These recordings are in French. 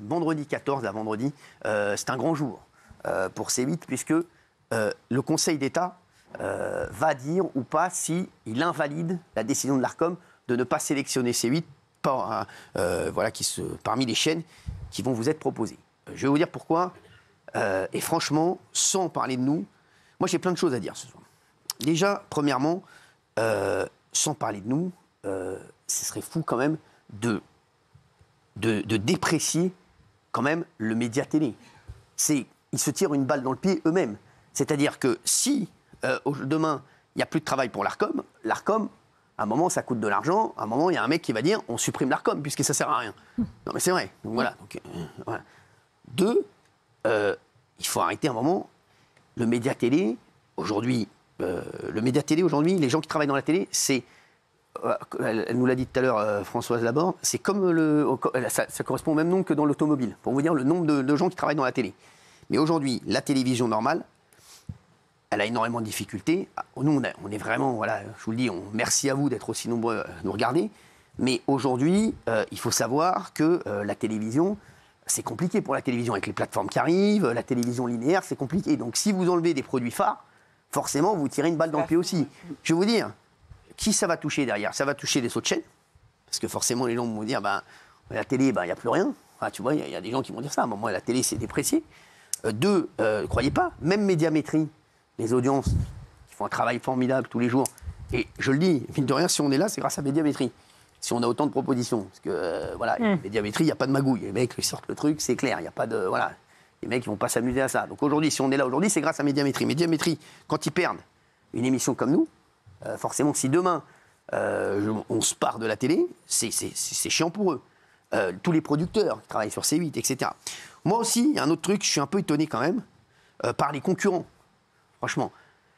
vendredi 14 à vendredi, c'est un grand jour pour C8, puisque le Conseil d'État va dire ou pas si il invalide la décision de l'Arcom de ne pas sélectionner C8 parmi les chaînes qui vont vous être proposées. Je vais vous dire pourquoi. Et franchement, sans parler de nous, moi j'ai plein de choses à dire ce soir. Déjà, premièrement, sans parler de nous, ce serait fou quand même de déprécier quand même le média télé. Ils se tirent une balle dans le pied eux-mêmes. C'est-à-dire que si demain il n'y a plus de travail pour l'Arcom, à un moment ça coûte de l'argent, à un moment il y a un mec qui va dire on supprime l'Arcom puisque ça ne sert à rien. Non mais c'est vrai. Donc, voilà. Voilà. Deux, il faut arrêter un moment. Le média télé, aujourd'hui, les gens qui travaillent dans la télé, c'est, elle nous l'a dit tout à l'heure, Françoise Laborde, c'est comme ça correspond au même nombre que dans l'automobile, pour vous dire le nombre de gens qui travaillent dans la télé. Mais aujourd'hui, la télévision normale, elle a énormément de difficultés. Nous, on est vraiment, voilà, je vous le dis, merci à vous d'être aussi nombreux à nous regarder. Mais aujourd'hui, il faut savoir que la télévision, c'est compliqué pour la télévision avec les plateformes qui arrivent, la télévision linéaire, c'est compliqué. Donc si vous enlevez des produits phares, forcément, vous tirez une balle dans le pied aussi. Je vais vous dire, qui ça va toucher derrière? Ça va toucher les autres chaînes, parce que forcément, les gens vont dire, la télé, il n'y a plus rien. Enfin, tu vois, il y a des gens qui vont dire ça. À un moment, la télé, c'est déprécié. Deux, ne croyez pas, même Médiamétrie, les audiences, qui font un travail formidable tous les jours. Et je le dis, mine de rien, si on est là, c'est grâce à Médiamétrie. Si on a autant de propositions. Parce que, Médiamétrie, il n'y a pas de magouille. Les mecs, ils sortent le truc, c'est clair. Il n'y a pas de. Voilà. Les mecs, ils ne vont pas s'amuser à ça. Donc aujourd'hui, si on est là aujourd'hui, c'est grâce à Médiamétrie. Médiamétrie, quand ils perdent une émission comme nous, forcément, si demain, on se part de la télé, c'est chiant pour eux. Tous les producteurs qui travaillent sur C8, etc. Moi aussi, il y a un autre truc, je suis un peu étonné quand même, par les concurrents. Franchement.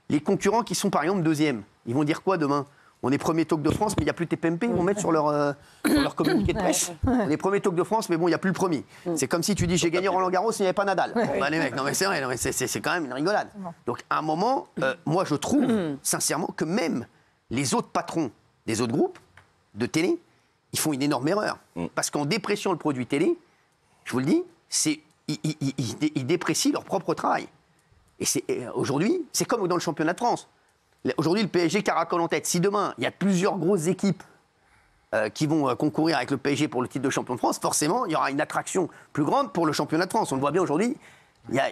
Les concurrents qui sont, par exemple, deuxième, ils vont dire quoi demain? On est premier talk de France, mais il n'y a plus de TPMP, ils vont mettre sur leur communiqué de presse. On est premier talk de France, mais bon, il n'y a plus le premier. C'est comme si tu dis j'ai gagné Roland Garros, il n'y avait pas Nadal. Bon, les mecs, non mais c'est vrai, c'est quand même une rigolade. Donc à un moment, moi je trouve sincèrement que même les autres patrons des autres groupes de télé, ils font une énorme erreur. Parce qu'en dépréciant le produit télé, je vous le dis, ils déprécient leur propre travail. Et aujourd'hui, c'est comme dans le championnat de France. Aujourd'hui, le PSG caracole en tête. Si demain, il y a plusieurs grosses équipes qui vont concourir avec le PSG pour le titre de champion de France, forcément, il y aura une attraction plus grande pour le championnat de France. On le voit bien aujourd'hui. Il y a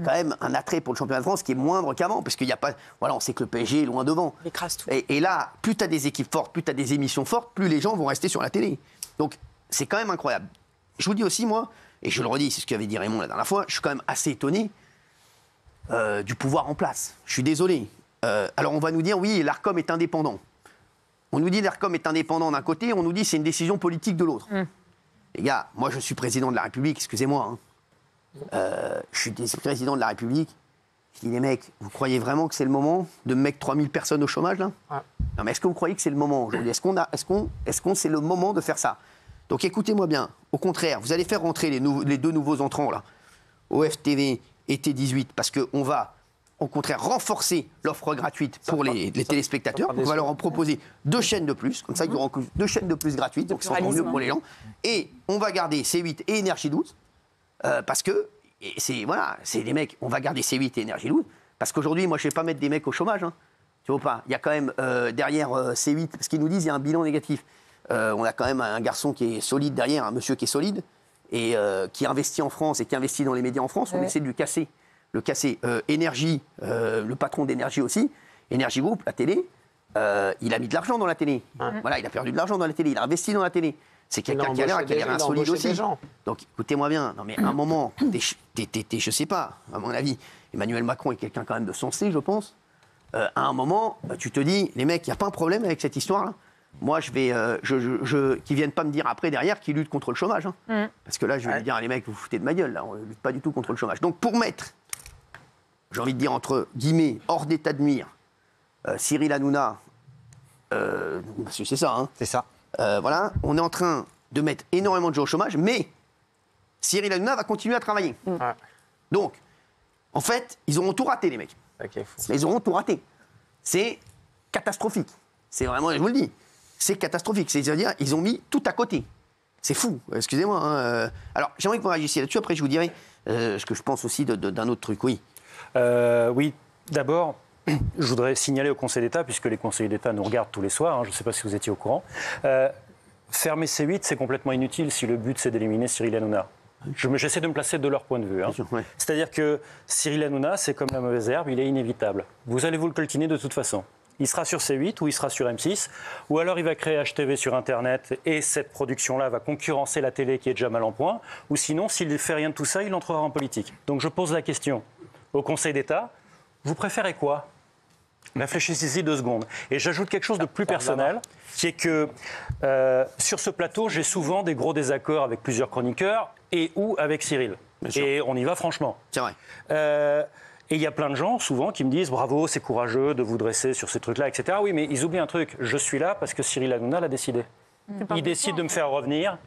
quand même un attrait pour le championnat de France qui est moindre qu'avant, parce qu'il n'y a pas. Voilà, on sait que le PSG est loin devant. Il écrase tout. Et là, plus tu as des équipes fortes, plus tu as des émissions fortes, plus les gens vont rester sur la télé. Donc, c'est quand même incroyable. Je vous dis aussi, moi, et je le redis, c'est ce qu'avait dit Raymond la dernière fois, je suis quand même assez étonné du pouvoir en place. Je suis désolé. Alors on va nous dire, oui, l'Arcom est indépendant. On nous dit l'Arcom est indépendant d'un côté, on nous dit c'est une décision politique de l'autre. Les gars, moi je suis président de la République, excusez-moi. Je suis président de la République. Je dis, les mecs, vous croyez vraiment que c'est le moment de mettre 3000 personnes au chômage, là? Non, mais est-ce que vous croyez que c'est le moment aujourd'hui? Est-ce qu'on c'est le moment de faire ça? Donc écoutez-moi bien. Au contraire, vous allez faire rentrer les deux nouveaux entrants, là, OFTV et T18, parce qu'on va au contraire renforcer l'offre gratuite pour les téléspectateurs. On va leur en proposer 2 chaînes de plus, comme ça ils auront 2 chaînes de plus gratuites, donc c'est encore mieux pour les gens. Et on va garder C8 et Énergie 12, parce que c'est des mecs, on va garder C8 et Énergie 12, parce qu'aujourd'hui, moi je ne vais pas mettre des mecs au chômage, hein. Tu vois pas, il y a quand même derrière C8, parce qu'ils nous disent il y a un bilan négatif. On a quand même un garçon qui est solide derrière, un monsieur qui est solide, et qui investit en France et qui investit dans les médias en France. On essaie de lui casser. Énergie, le patron d'Énergie aussi, Énergie Group, la télé, il a mis de l'argent dans la télé. Voilà, il a perdu de l'argent dans la télé, il a investi dans la télé. C'est quelqu'un qui a l'air insolide aussi. Donc écoutez-moi bien, non mais à un moment, je sais pas, à mon avis, Emmanuel Macron est quelqu'un quand même de sensé, je pense. À un moment, tu te dis, les mecs, il n'y a pas un problème avec cette histoire-là. Moi, qu'ils viennent pas me dire après, derrière, qu'ils luttent contre le chômage. Hein. Parce que là, je vais lui dire, les mecs, vous vous foutez de ma gueule, là, on ne lutte pas du tout contre le chômage. Donc pour mettre, j'ai envie de dire entre guillemets, hors d'état de nuire, Cyril Hanouna, parce que c'est ça, hein. C'est ça. Voilà, on est en train de mettre énormément de gens au chômage, mais Cyril Hanouna va continuer à travailler. Donc, en fait, ils auront tout raté, les mecs. Ils auront tout raté. C'est catastrophique. C'est vraiment, je vous le dis, c'est catastrophique. C'est-à-dire, ils ont mis tout à côté. C'est fou, excusez-moi. Hein. Alors, j'aimerais que vous réagissiez là-dessus. Après, je vous dirai ce que je pense aussi d'un autre truc. Oui. Oui, d'abord, je voudrais signaler au Conseil d'État, puisque les conseillers d'État nous regardent tous les soirs, hein, je ne sais pas si vous étiez au courant, fermer C8, c'est complètement inutile si le but, c'est d'éliminer Cyril Hanouna. J'essaie de me placer de leur point de vue. Hein. Ouais. C'est-à-dire que Cyril Hanouna, c'est comme la mauvaise herbe, il est inévitable. Vous allez vous le coltiner de toute façon. Il sera sur C8 ou il sera sur M6, ou alors il va créer HTV sur Internet et cette production-là va concurrencer la télé qui est déjà mal en point, ou sinon, s'il ne fait rien de tout ça, il entrera en politique. Donc je pose la question au Conseil d'État, vous préférez quoi ? Réfléchissez-y 2 secondes. Et j'ajoute quelque chose de plus personnel, qui est que sur ce plateau, j'ai souvent des gros désaccords avec plusieurs chroniqueurs et ou avec Cyril. Et on y va franchement. C'est vrai. Et il y a plein de gens, souvent, qui me disent « Bravo, c'est courageux de vous dresser sur ces trucs-là, etc. » Oui, mais ils oublient un truc. Je suis là parce que Cyril Hanouna l'a décidé. Il décide de me faire revenir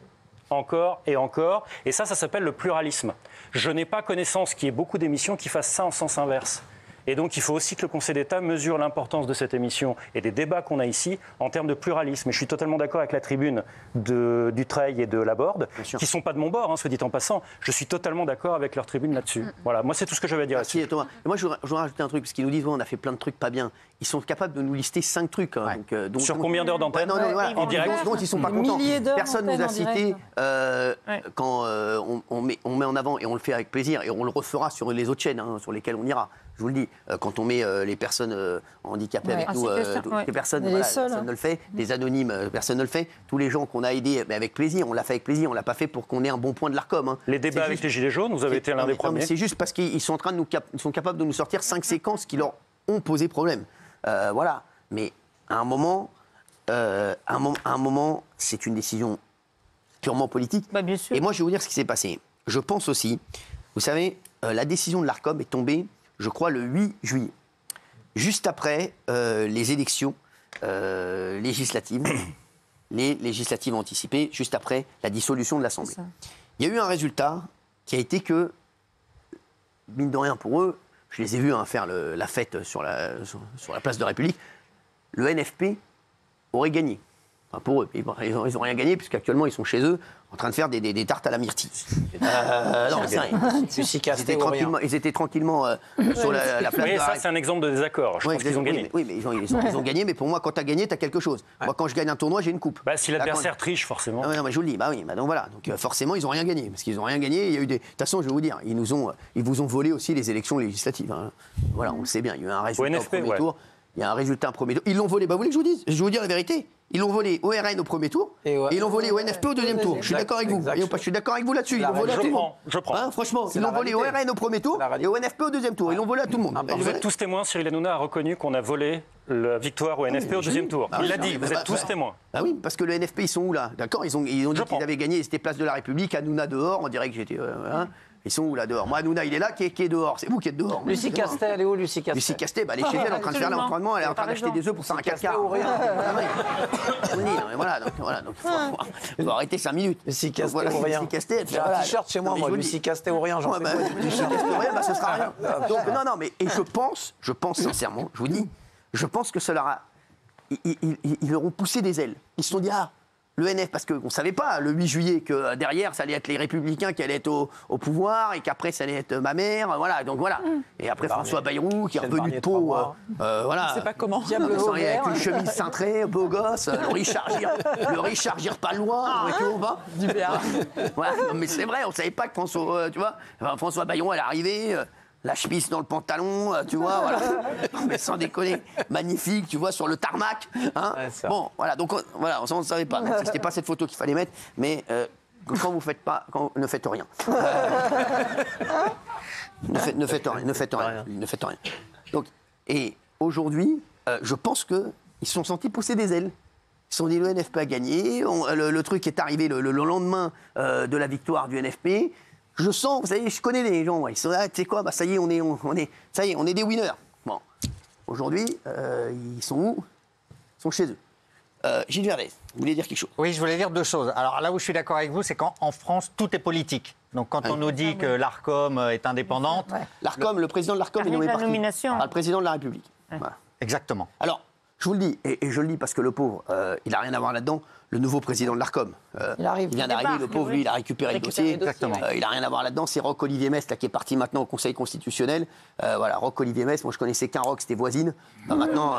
encore et encore. Et ça s'appelle le pluralisme. Je n'ai pas connaissance qu'il y ait beaucoup d'émissions qui fassent ça en sens inverse. Et donc, il faut aussi que le Conseil d'État mesure l'importance de cette émission et des débats qu'on a ici en termes de pluralisme. Et je suis totalement d'accord avec la tribune du Treil et de Laborde, qui ne sont pas de mon bord, hein, soit dit en passant. Je suis totalement d'accord avec leur tribune là-dessus. Voilà, moi, c'est tout ce que j'avais à dire là-dessus. Thomas. Et moi, je voudrais rajouter un truc, parce qu'ils nous disent on a fait plein de trucs pas bien. Ils sont capables de nous lister 5 trucs. Hein, donc, sur combien d'heures d'antenne en direct dont ils ne sont pas contents. Personne ne nous a cité quand on met en avant, et on le fait avec plaisir, et on le refera sur les autres chaînes sur lesquelles on ira. Je vous le dis, quand on met les personnes handicapées avec nous, les personnes, personne ne le fait. Les anonymes, personne ne le fait. Tous les gens qu'on a aidés, avec plaisir, on l'a fait avec plaisir. On l'a pas fait pour qu'on ait un bon point de l'Arcom. Hein. Les débats avec les Gilets jaunes, vous avez été l'un des premiers. C'est juste parce qu'ils sont en train de ils sont capables de nous sortir 5 séquences qui leur ont posé problème. Voilà. Mais à un moment, c'est une décision purement politique. Bien sûr. Et moi, je vais vous dire ce qui s'est passé. Je pense aussi, vous savez, la décision de l'Arcom est tombée, je crois, le 8 juillet, juste après les élections législatives, les législatives anticipées, juste après la dissolution de l'Assemblée. Il y a eu un résultat qui a été que, mine de rien pour eux, je les ai vus faire la fête sur la place de la République, le NFP aurait gagné. Enfin, pour eux, ils n'ont rien gagné, puisqu'actuellement, ils sont chez eux en train de faire des tartes à la myrtille. Non, c'est rien. Ils étaient tranquillement sur la place. Mais ça, c'est un exemple de désaccord. Je pense qu'ils ont gagné. Oui, mais ils ont gagné, mais pour moi, quand tu as gagné, tu as quelque chose. Moi, quand je gagne un tournoi, j'ai une coupe. Si l'adversaire triche, forcément. Non, mais je vous le dis. Donc voilà. Donc forcément, ils n'ont rien gagné. Parce qu'ils n'ont rien gagné. Il y a eu des. De toute façon, je vais vous dire, ils vous ont volé aussi les élections législatives. Hein. Voilà, on le sait bien. Il y a eu un résultat au premier tour. Il y a un résultat au premier tour. Ils l'ont volé. Vous voulez que je vous dise ? Je vais vous dire la vérité. Ils l'ont volé au RN au premier tour et ils l'ont volé au NFP au deuxième tour. Je suis d'accord avec vous. Je suis d'accord avec vous là-dessus. Ils l'ont volé à tout le monde. Je prends. Franchement, ils l'ont volé au RN au premier tour et au NFP au deuxième tour. Ils l'ont volé à tout le monde. Vous êtes tous témoins. Cyril Hanouna a reconnu qu'on a volé la victoire au NFP au deuxième tour. Il l'a dit. Vous êtes tous témoins. Ah oui, parce que le NFP, ils sont où là ? D'accord, ils ont dit qu'ils avaient gagné. C'était place de la République. Hanouna dehors. On dirait que j'étais. Ils sont où là dehors ? Moi, Hanouna, il est là, qui est dehors. C'est vous qui êtes dehors. Lucie Castet, elle est où, Lucie Castet ? Lucie Castet, elle est chez elle en train de faire l'entraînement, elle est en train d'acheter des œufs pour faire un caca. Voilà, donc faut arrêter 5 minutes. Lucie Castet ou rien. J'ai un t-shirt chez moi, Lucie Castet ou rien, j'en sais pas. Lucie Castet ou rien, ce sera rien. Donc non, mais et je pense sincèrement, je vous dis, je pense que cela ils leur ont poussé des ailes. Ils se sont dit le NF, parce qu'on ne savait pas, le 8 juillet, que derrière, ça allait être les Républicains qui allaient être au pouvoir et qu'après, ça allait être ma mère. Voilà, donc voilà. Et après, François Bayrou, qui est revenu de Pau. Voilà. Je ne sais pas comment. Avec une chemise cintrée, beau gosse, le Richard Gire pas loin. Du BA. Voilà, mais c'est vrai, on ne savait pas que François Bayrou allait arriver. La chemise dans le pantalon, tu vois, voilà. Mais sans déconner, magnifique, tu vois, sur le tarmac. Hein. Bon, voilà, donc voilà, on ne savait pas. C'était pas cette photo qu'il fallait mettre, mais quand vous faites pas, ne faites rien. Ne faites rien. Donc, et aujourd'hui, je pense qu'ils se sont sentis pousser des ailes. Ils se sont dit le NFP a gagné, le truc est arrivé le lendemain de la victoire du NFP. Je sens, vous savez, je connais les gens, ils sont là, tu sais quoi, ça y est, on est des winners. Bon, aujourd'hui, ils sont où ? Ils sont chez eux. Gilles Verdez, vous voulez dire quelque chose ? Oui, je voulais dire 2 choses. Alors là où je suis d'accord avec vous, c'est qu'en France, tout est politique. Donc quand on nous dit que l'Arcom est indépendante... L'Arcom, le président de l'Arcom est nommé par qui ? Par le président de la République. Voilà. Exactement. Alors, Je vous le dis, et je le dis parce que le pauvre, il n'a rien à voir là-dedans. Le nouveau président de l'Arcom, il vient d'arriver, le pauvre, lui, il a récupéré le dossier. Exactement. Il n'a rien à voir là-dedans. C'est Roch-Olivier Mess, là, qui est parti maintenant au Conseil constitutionnel. Voilà, Roch-Olivier Mess, moi je connaissais qu'un Roch, c'était voisine. Maintenant.